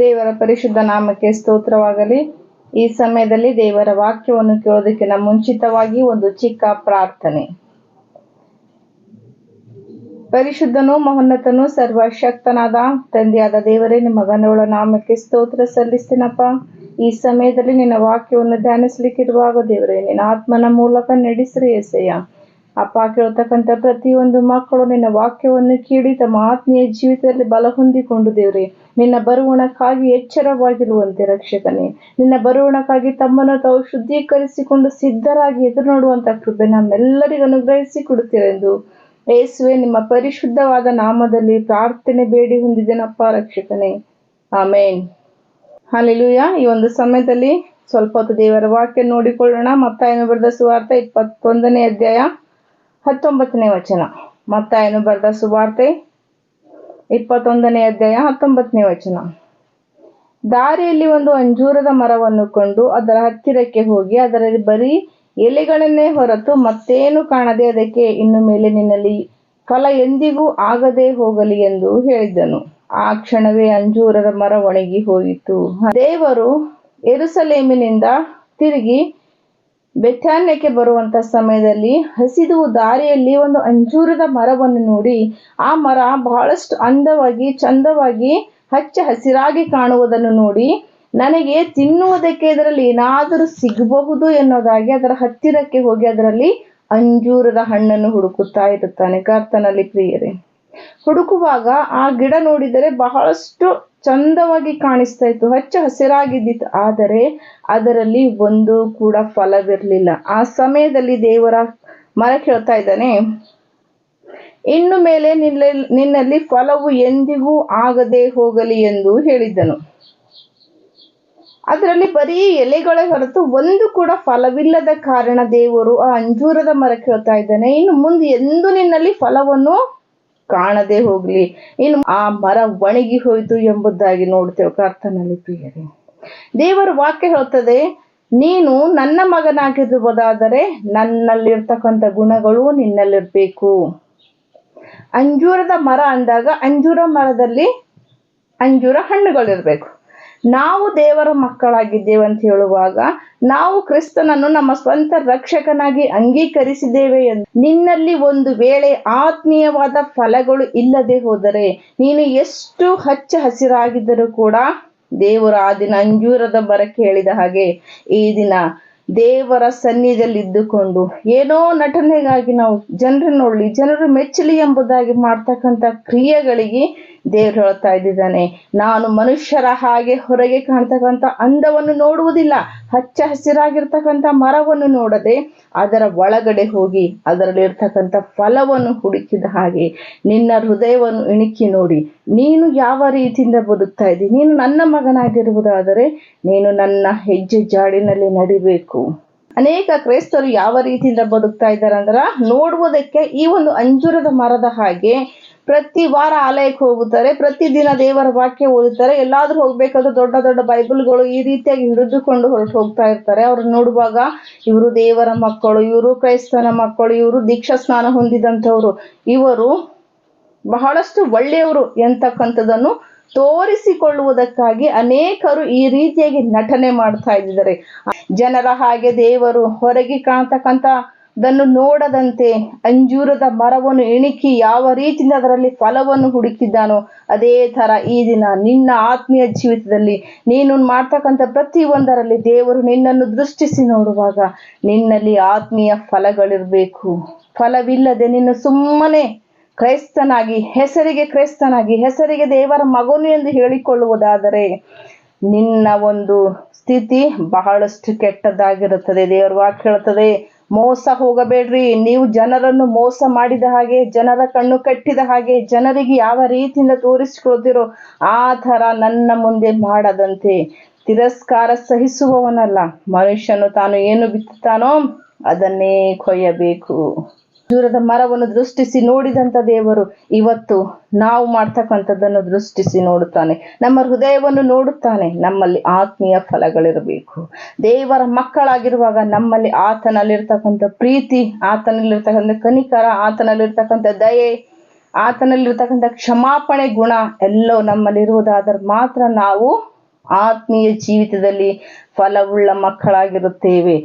ದೇವರ ಪರಿಶುದ್ಧ ನಾಮಕ್ಕೆ ಸ್ತೋತ್ರವಾಗಲಿ. ಈ ಸಮಯದಲ್ಲಿ ದೇವರ ವಾಕ್ಯವನ್ನು ಕೇಳೋದಕ್ಕಿಂತ ಮುಂಚಿತವಾಗಿ ಒಂದು ಚಿಕ್ಕ ಪ್ರಾರ್ಥನೆ. ಪರಿಶುದ್ಧನೂ ಮಹೋನ್ನತನೂ ಸರ್ವಶಕ್ತನಾದ ತಂದೆಯಾದ ದೇವರೇ, ನಿಮ್ಮ ಗಣಗಳ ನಾಮಕ್ಕೆ ಸ್ತೋತ್ರ ಸಲ್ಲಿಸ್ತೀನಪ್ಪ. ಈ ಸಮಯದಲ್ಲಿ ನಿನ್ನ ವಾಕ್ಯವನ್ನು ಧ್ಯಾನಿಸ್ಲಿಕ್ಕಿರುವಾಗ ದೇವರೇ, ನಿನ್ನ ಆತ್ಮನ ಮೂಲಕ ನಡೆಸ್ರಿ ಏಸಯ್ಯ. ಅಪ್ಪ, ಕೇಳ್ತಕ್ಕಂಥ ಪ್ರತಿಯೊಂದು ಮಕ್ಕಳು ನಿನ್ನ ವಾಕ್ಯವನ್ನು ಕೇಳಿ ತಮ್ಮ ಆತ್ಮೀಯ ಜೀವಿತದಲ್ಲಿ ಬಲ ಹೊಂದಿಕೊಂಡು ದೇವರೇ, ನಿನ್ನ ಬರುವಣಕ್ಕಾಗಿ ಎಚ್ಚರವಾಗಿರುವಂತೆ ರಕ್ಷಕನೇ, ನಿನ್ನ ಬರುವಣಕ್ಕಾಗಿ ತಮ್ಮನ್ನು ತಾವು ಶುದ್ಧೀಕರಿಸಿಕೊಂಡು ಸಿದ್ಧರಾಗಿ ಎದುರು ನೋಡುವಂತ ಕೃಪೆ ನಮ್ಮೆಲ್ಲರಿಗೂ ಅನುಗ್ರಹಿಸಿ ಕೊಡುತ್ತೀರೆಂದು ಯೇಸುವೆ ನಿಮ್ಮ ಪರಿಶುದ್ಧವಾದ ನಾಮದಲ್ಲಿ ಪ್ರಾರ್ಥನೆ ಬೇಡಿ ಹೊಂದಿದ್ದೇನಪ್ಪ ರಕ್ಷಕನೇ, ಆಮೇನ್. ಹಲ್ಲೆಲೂಯ. ಈ ಒಂದು ಸಮಯದಲ್ಲಿ ಸ್ವಲ್ಪ ಹೊತ್ತು ದೇವರ ವಾಕ್ಯ ನೋಡಿಕೊಳ್ಳೋಣ. ಮತ್ತಾಯನು ಬರೆದ ಸುವಾರ್ತೆ 21ನೇ ಅಧ್ಯಾಯ 19ನೇ ವಚನ. ಮತ್ತಾಯನು ಬರೆದ ಸುವಾರ್ತೆ 21ನೇ ಅಧ್ಯಾಯ 19ನೇ ವಚನ. ದಾರಿಯಲ್ಲಿ ಒಂದು ಅಂಜೂರದ ಮರವನ್ನು ಕೊಂಡು ಅದರ ಹತ್ತಿರಕ್ಕೆ ಹೋಗಿ ಅದರಲ್ಲಿ ಬರೀ ಎಲೆಗಳನ್ನೇ ಹೊರತು ಮತ್ತೇನು ಕಾಣದೆ ಅದಕ್ಕೆ, ಇನ್ನು ಮೇಲೆ ನಿನ್ನಲ್ಲಿ ಫಲ ಎಂದಿಗೂ ಆಗದೆ ಹೋಗಲಿ ಎಂದು ಹೇಳಿದ್ದನು. ಆ ಕ್ಷಣವೇ ಅಂಜೂರದ ಮರ ಒಣಗಿ ಹೋಯಿತು. ದೇವರು ಯೆರೂಸಲೇಮಿನಿಂದ ತಿರುಗಿ ಬೆಥಾನ್ಯಕ್ಕೆ ಬರುವಂತ ಸಮಯದಲ್ಲಿ ಹಸಿದು ದಾರಿಯಲ್ಲಿ ಒಂದು ಅಂಜೂರದ ಮರವನ್ನು ನೋಡಿ, ಆ ಮರ ಬಹಳಷ್ಟು ಅಂದವಾಗಿ ಚಂದವಾಗಿ ಹಚ್ಚ ಹಸಿರಾಗಿ ಕಾಣುವುದನ್ನು ನೋಡಿ, ನನಗೆ ತಿನ್ನುವುದಕ್ಕೆ ಇದರಲ್ಲಿ ಏನಾದರೂ ಸಿಗಬಹುದು ಎನ್ನುವುದಾಗಿ ಅದರ ಹತ್ತಿರಕ್ಕೆ ಹೋಗಿ ಅದರಲ್ಲಿ ಅಂಜೂರದ ಹಣ್ಣನ್ನು ಹುಡುಕುತ್ತಾ ಇರುತ್ತಾನೆ. ಕರ್ತನಲ್ಲಿ ಪ್ರಿಯರೇ, ಹುಡುಕುವಾಗ ಆ ಗಿಡ ನೋಡಿದರೆ ಬಹಳಷ್ಟು ಚಂದವಾಗಿ ಕಾಣಿಸ್ತಾ ಇತ್ತು, ಹಚ್ಚ ಹಸಿರಾಗಿದ್ದಿತ್ತು. ಆದರೆ ಅದರಲ್ಲಿ ಒಂದು ಕೂಡ ಫಲವಿರಲಿಲ್ಲ. ಆ ಸಮಯದಲ್ಲಿ ದೇವರ ಮರ ಕೇಳ್ತಾ ಇದ್ದಾನೆ, ಇನ್ನು ಮೇಲೆ ನಿನ್ನಲ್ಲಿ ಫಲವು ಎಂದಿಗೂ ಆಗದೆ ಹೋಗಲಿ ಎಂದು ಹೇಳಿದ್ದನು. ಅದರಲ್ಲಿ ಬರೀ ಎಲೆಗಳೇ ಹೊರತು ಒಂದು ಕೂಡ ಫಲವಿಲ್ಲದ ಕಾರಣ ದೇವರು ಆ ಅಂಜೂರದ ಮರ ಕೇಳ್ತಾ ಇದ್ದಾನೆ, ಇನ್ನು ಮುಂದೆ ಎಂದು ನಿನ್ನಲ್ಲಿ ಫಲವನ್ನು ಕಾಣದೆ ಹೋಗ್ಲಿ, ಇನ್ನು ಆ ಮರ ಒಣಗಿ ಹೋಯಿತು ಎಂಬುದಾಗಿ ನೋಡ್ತೇವೆ. ಕರ್ತನಲ್ಲಿ ಪ್ರಿಯರೇ, ದೇವರ ವಾಕ್ಯ ಹೇಳ್ತದೆ, ನೀನು ನನ್ನ ಮಗನಾಗಿರುವುದಾದರೆ ನನ್ನಲ್ಲಿರ್ತಕ್ಕಂಥ ಗುಣಗಳು ನಿನ್ನಲ್ಲಿರ್ಬೇಕು. ಅಂಜೂರದ ಮರ ಅಂದಾಗ ಅಂಜೂರ ಮರದಲ್ಲಿ ಅಂಜೂರ ಹಣ್ಣುಗಳಿರ್ಬೇಕು. ನಾವು ದೇವರ ಮಕ್ಕಳಾಗಿದ್ದೇವೆ ಅಂತ ಹೇಳುವಾಗ ನಾವು ಕ್ರಿಸ್ತನನ್ನು ನಮ್ಮ ಸ್ವಂತ ರಕ್ಷಕನಾಗಿ ಅಂಗೀಕರಿಸಿದ್ದೇವೆ ಎಂದು ನಿನ್ನಲ್ಲಿ ಒಂದು ವೇಳೆ ಆತ್ಮೀಯವಾದ ಫಲಗಳು ಇಲ್ಲದೆ ಹೋದರೆ, ನೀನು ಎಷ್ಟು ಹಚ್ಚ ಹಸಿರಾಗಿದ್ದರೂ ಕೂಡ ದೇವರು ಆ ದಿನ ಅಂಜೂರದ ಮರಕ್ಕೆ ಹೇಳಿದ ಹಾಗೆ ಈ ದಿನ ದೇವರ ಸನ್ನಿಧಿಯಲ್ಲಿ ಇದ್ದುಕೊಂಡು ಏನೋ ನಟನೆಗಾಗಿ ನಾವು ಜನರು ನೋಡ್ಲಿ, ಜನರು ಮೆಚ್ಚಲಿ ಎಂಬುದಾಗಿ ಮಾಡ್ತಕ್ಕಂಥ ಕ್ರಿಯೆಗಳಿಗೆ ದೇವರು ಹೇಳ್ತಾ ಇದ್ದಾನೆ, ನಾನು ಮನುಷ್ಯರ ಹಾಗೆ ಹೊರಗೆ ಕಾಣ್ತಕ್ಕಂಥ ಅಂದವನ್ನು ನೋಡುವುದಿಲ್ಲ. ಹಚ್ಚ ಹಸಿರಾಗಿರ್ತಕ್ಕಂಥ ಮರವನ್ನು ನೋಡದೆ ಅದರ ಒಳಗಡೆ ಹೋಗಿ ಅದರಲ್ಲಿರ್ತಕ್ಕಂಥ ಫಲವನ್ನು ಹುಡುಕಿದ ಹಾಗೆ ನಿನ್ನ ಹೃದಯವನ್ನು ಇಣುಕಿ ನೋಡಿ, ನೀನು ಯಾವ ರೀತಿಯಿಂದ ಬದುಕ್ತಾ ಇದ್ದಿ, ನೀನು ನನ್ನ ಮಗನಾಗಿರುವುದಾದರೆ ನೀನು ನನ್ನ ಹೆಜ್ಜೆ ಜಾಡಿನಲ್ಲಿ ನಡಿಬೇಕು. ಅನೇಕ ಕ್ರೈಸ್ತರು ಯಾವ ರೀತಿಯಿಂದ ಬದುಕ್ತಾ ಇದ್ದಾರೆ ಅಂದ್ರ, ನೋಡುವುದಕ್ಕೆ ಈ ಒಂದು ಅಂಜೂರದ ಮರದ ಹಾಗೆ ಪ್ರತಿ ವಾರ ಆಲಯಕ್ಕೆ ಹೋಗುತ್ತಾರೆ, ಪ್ರತಿದಿನ ದೇವರ ವಾಕ್ಯ ಓದುತ್ತಾರೆ, ಎಲ್ಲಾದ್ರೂ ಹೋಗ್ಬೇಕಾದ್ರೂ ದೊಡ್ಡ ದೊಡ್ಡ ಬೈಬಲ್ಗಳು ಈ ರೀತಿಯಾಗಿ ಹಿಡಿದುಕೊಂಡು ಹೊರಟು ಹೋಗ್ತಾ ಇರ್ತಾರೆ. ಅವ್ರನ್ನ ನೋಡುವಾಗ ಇವರು ದೇವರ ಮಕ್ಕಳು, ಇವರು ಕ್ರೈಸ್ತನ ಮಕ್ಕಳು, ಇವರು ದೀಕ್ಷಾ ಸ್ನಾನ ಹೊಂದಿದಂಥವ್ರು, ಇವರು ಬಹಳಷ್ಟು ಒಳ್ಳೆಯವರು ಎಂತಕ್ಕಂಥದ್ದನ್ನು ತೋರಿಸಿಕೊಳ್ಳುವುದಕ್ಕಾಗಿ ಅನೇಕರು ಈ ರೀತಿಯಾಗಿ ನಟನೆ ಮಾಡ್ತಾ ಇದ್ದಾರೆ. ಜನರ ಹಾಗೆ ದೇವರು ಹೊರಗೆ ಕಾಣ್ತಕ್ಕಂಥದನ್ನು ನೋಡದಂತೆ ಅಂಜೂರದ ಮರವನ್ನು ಇಣುಕಿ ಯಾವ ರೀತಿಯಿಂದ ಅದರಲ್ಲಿ ಫಲವನ್ನು ಹುಡುಕಿದ್ದಾನೋ ಅದೇ ತರ ಈ ದಿನ ನಿನ್ನ ಆತ್ಮೀಯ ಜೀವಿತದಲ್ಲಿ ನೀನು ಮಾಡ್ತಕ್ಕಂಥ ಪ್ರತಿಯೊಂದರಲ್ಲಿ ದೇವರು ನಿನ್ನನ್ನು ದೃಷ್ಟಿಸಿ ನೋಡುವಾಗ ನಿನ್ನಲ್ಲಿ ಆತ್ಮೀಯ ಫಲಗಳಿರ್ಬೇಕು. ಫಲವಿಲ್ಲದೆ ನೀನು ಸುಮ್ಮನೆ ಕ್ರೈಸ್ತನಾಗಿ ಹೆಸರಿಗೆ ದೇವರ ಮಗನು ಎಂದು ಹೇಳಿಕೊಳ್ಳುವುದಾದರೆ ನಿನ್ನ ಒಂದು ಸ್ಥಿತಿ ಬಹಳಷ್ಟು ಕೆಟ್ಟದಾಗಿರುತ್ತದೆ. ದೇವರ ವಾಕ್ಯ ಹೇಳ್ತದೆ, ಮೋಸ ಹೋಗಬೇಡ್ರಿ. ನೀವು ಜನರನ್ನು ಮೋಸ ಮಾಡಿದ ಹಾಗೆ, ಜನರ ಕಣ್ಣು ಕಟ್ಟಿದ ಹಾಗೆ, ಜನರಿಗೆ ಯಾವ ರೀತಿಯಿಂದ ತೋರಿಸಿಕೊಳ್ತಿರೋ ಆ ಥರ ನನ್ನ ಮುಂದೆ ಮಾಡದಂತೆ. ತಿರಸ್ಕಾರ ಸಹಿಸುವವನಲ್ಲ, ಮನುಷ್ಯನು ತಾನು ಏನು ಬಿತ್ತುತ್ತಾನೋ ಅದನ್ನೇ ಕೊಯ್ಯಬೇಕು. ಅಂಜೂರದ ಮರವನ್ನು ದೃಷ್ಟಿಸಿ ನೋಡಿದಂತ ದೇವರು ಇವತ್ತು ನಾವು ಮಾಡ್ತಕ್ಕಂಥದ್ದನ್ನು ದೃಷ್ಟಿಸಿ ನೋಡುತ್ತಾನೆ, ನಮ್ಮ ಹೃದಯವನ್ನು ನೋಡುತ್ತಾನೆ. ನಮ್ಮಲ್ಲಿ ಆತ್ಮೀಯ ಫಲಗಳಿರಬೇಕು. ದೇವರ ಮಕ್ಕಳಾಗಿರುವಾಗ ನಮ್ಮಲ್ಲಿ ಆತನಲ್ಲಿರ್ತಕ್ಕಂಥ ಪ್ರೀತಿ, ಆತನಲ್ಲಿರ್ತಕ್ಕಂಥ ಕನಿಕರ, ಆತನಲ್ಲಿರ್ತಕ್ಕಂಥ ದಯೆ, ಆತನಲ್ಲಿರ್ತಕ್ಕಂಥ ಕ್ಷಮಾಪಣೆ ಗುಣ ಎಲ್ಲವೂ ನಮ್ಮಲ್ಲಿರುವುದಾದರೆ ಮಾತ್ರ ನಾವು ಆತ್ಮೀಯ ಜೀವಿತದಲ್ಲಿ ಫಲವುಳ್ಳ ಮಕ್ಕಳಾಗಿರುತ್ತೇವೆ.